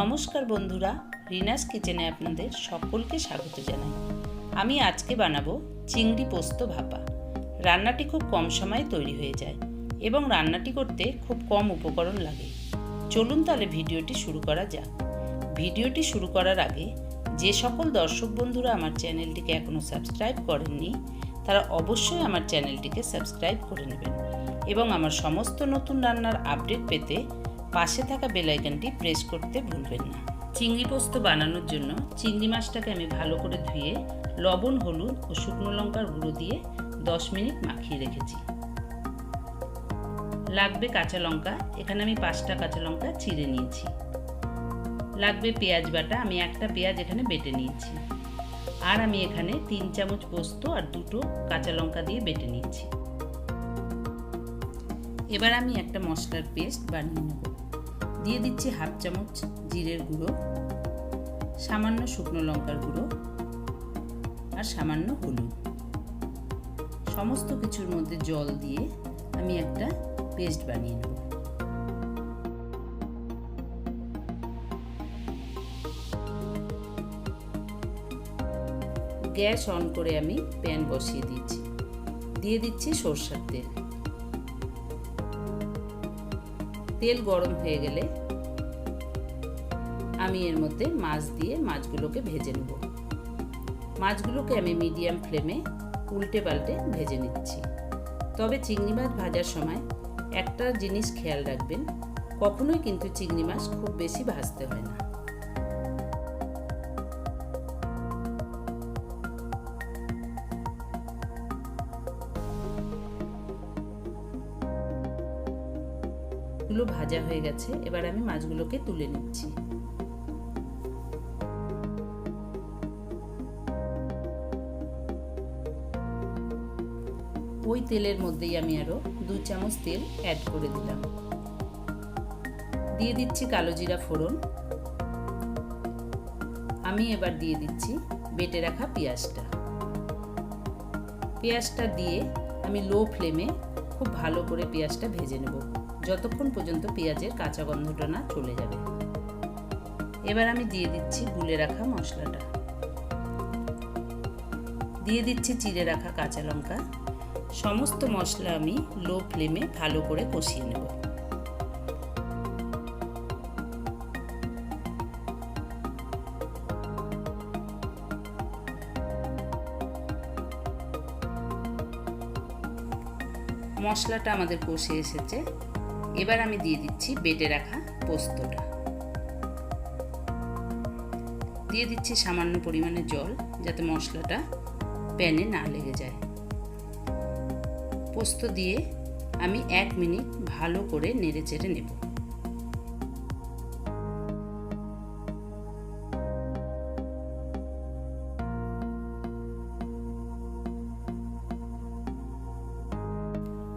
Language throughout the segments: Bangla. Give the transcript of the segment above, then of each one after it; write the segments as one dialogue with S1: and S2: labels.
S1: নমস্কার বন্ধুরা, রিনাস কিচেনে আপনাদের সকলকে স্বাগত জানাই। আমি আজকে বানাবো চিংড়ি পোস্ত ভাপা। রান্নাটি খুব কম সময়ে তৈরি হয়ে যায় এবং রান্নাটি করতে খুব কম উপকরণ লাগে। চলুন তাহলে ভিডিওটি শুরু করা যাক। ভিডিওটি শুরু করার আগে যে সকল দর্শক বন্ধুরা আমার চ্যানেলটিকে এখনও সাবস্ক্রাইব করেননি তারা অবশ্যই আমার চ্যানেলটিকে সাবস্ক্রাইব করে নেবেন এবং আমার সমস্ত নতুন রান্নার আপডেট পেতে পাশে থাকা বেল আইকনটি প্রেস করতে ভুলবেন না। চিংড়ি পোস্ত বানানোর জন্য চিংড়ি মাছটাকে আমি ভালো করে ধুয়ে লবণ, হলুদ ও শুকনো লঙ্কার গুঁড়ো দিয়ে 10 মিনিট মাখিয়ে রেখেছি। লাগবে কাঁচা লঙ্কা, এখানে আমি 5টা কাঁচা লঙ্কা চিড়ে নিয়েছি। লাগবে পেঁয়াজ বাটা, আমি একটা পেঁয়াজ এখানে বেটে নিয়েছি। আর আমি এখানে 3 চামচ পোস্ত আর 2টো কাঁচা লঙ্কা দিয়ে বেটে নিয়েছি। এবার আমি একটা মশলার পেস্ট বানিয়ে নেব। দিয়ে দিচ্ছি 1/2 চামচ জিরের গুঁড়ো, সামান্য শুকনো লঙ্কার গুঁড়ো আর সামান্য হলুদ। সমস্ত কিছুর মধ্যে জল দিয়ে আমি একটা পেস্ট বানিয়ে নেব। গ্যাস অন করে আমি প্যান বসিয়ে দিয়েছি। দিয়ে দিচ্ছি সরষের তেল। তেল গরম হয়ে গেলে আমি এর মধ্যে মাছ দিয়ে মাছগুলোকে ভেজে নেব। মাছগুলোকে আমি মিডিয়াম ফ্লেমে উল্টে পাল্টে ভেজে নিচ্ছি। তবে চিংড়ি মাছ ভাজার সময় একটা জিনিস খেয়াল রাখবেন, কখনোই কিন্তু চিংড়ি মাছ খুব বেশি ভাজতে হয় না। গুলো ভাজা হয়ে গেছে, এবার আমি মাছগুলোকে তুলে নিচ্ছি। ওই তেলের মধ্যেই আমি আরো 2 চামচ তেল অ্যাড করে দিলাম। দিয়ে দিচ্ছি কালো জিরা ফোড়ন। আমি এবার দিয়ে দিচ্ছি বেটে রাখা পেঁয়াজটা। পেঁয়াজটা দিয়ে আমি লো ফ্লেমে খুব ভালো করে পেঁয়াজটা ভেজে নেব, যতক্ষণ পর্যন্ত পেঁয়াজের কাঁচা গন্ধটা না চলে যাবে। এবার আমি দিয়ে দিচ্ছি গুলে রাখা মশলাটা। দিয়ে দিচ্ছি চিড়ে রাখা কাঁচা লঙ্কা। সমস্ত মশলা আমি লো ফ্লেমে ভালো করে কষিয়ে নেব। মশলাটা আমাদের কষে এসেছে। এবার আমি দিয়ে দিচ্ছি বেটে রাখা পোস্তটা। দিয়ে দিচ্ছি সামান্য পরিমাণে জল, যাতে মশলাটা প্যানে না লেগে যায়। পোস্ত দিয়ে আমি 1 মিনিট ভালো করে নেড়ে চেড়ে নেব।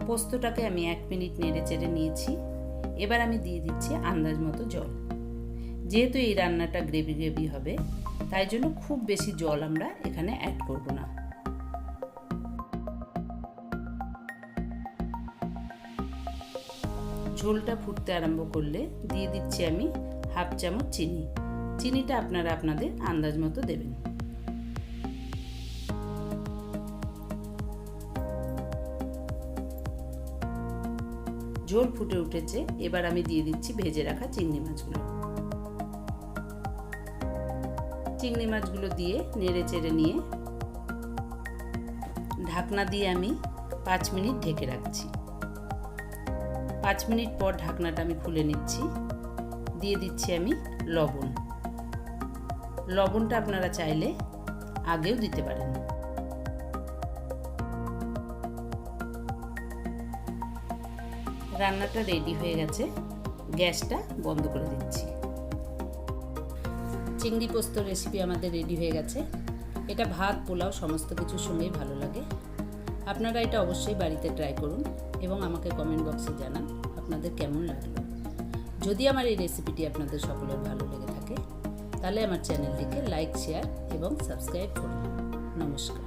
S1: পোস্তটাকে আমি 1 মিনিট নেড়ে চেড়ে নিয়েছি। এবার আমি দিয়ে দিচ্ছি আন্দাজ মতো জল। যেহেতু এই রান্নাটা গ্রেভি গ্রেভি হবে, তাই জন্য খুব বেশি জল আমরা এখানে অ্যাড করব না। ঝোলটা ফুটতে আরম্ভ করলে দিয়ে দিচ্ছি আমি 1/2 চামচ চিনি। চিনিটা আপনারা আপনাদের আন্দাজ মতো দেবেন। ঝোল ফুটে উঠেছে, এবার আমি দিয়ে দিচ্ছি ভেজে রাখা চিংড়ি মাছগুলো। চিংড়ি মাছগুলো দিয়ে নেড়ে চেড়ে নিয়ে ঢাকনা দিয়ে আমি 5 মিনিট ঢেকে রাখছি। 5 মিনিট পর ঢাকনাটা আমি খুলে নিচ্ছি। দিয়ে দিচ্ছি আমি লবণ। লবণটা আপনারা চাইলে আগেও দিতে পারেন। রান্নাটা রেডি হয়ে গেছে, গ্যাসটা বন্ধ করে দিচ্ছি। চিংড়ি পোস্ত রেসিপি আমাদের রেডি হয়ে গেছে। এটা ভাত, পোলাও সমস্ত কিছুর সঙ্গেই ভালো লাগে। আপনারা এটা অবশ্যই বাড়িতে ট্রাই করুন এবং আমাকে কমেন্ট বক্সে জানান আপনাদের কেমন লাগলো। যদি আমার এই রেসিপিটি আপনাদের সকলের ভালো লেগে থাকে তাহলে আমার চ্যানেলটিকে লাইক, শেয়ার এবং সাবস্ক্রাইব করুন। নমস্কার।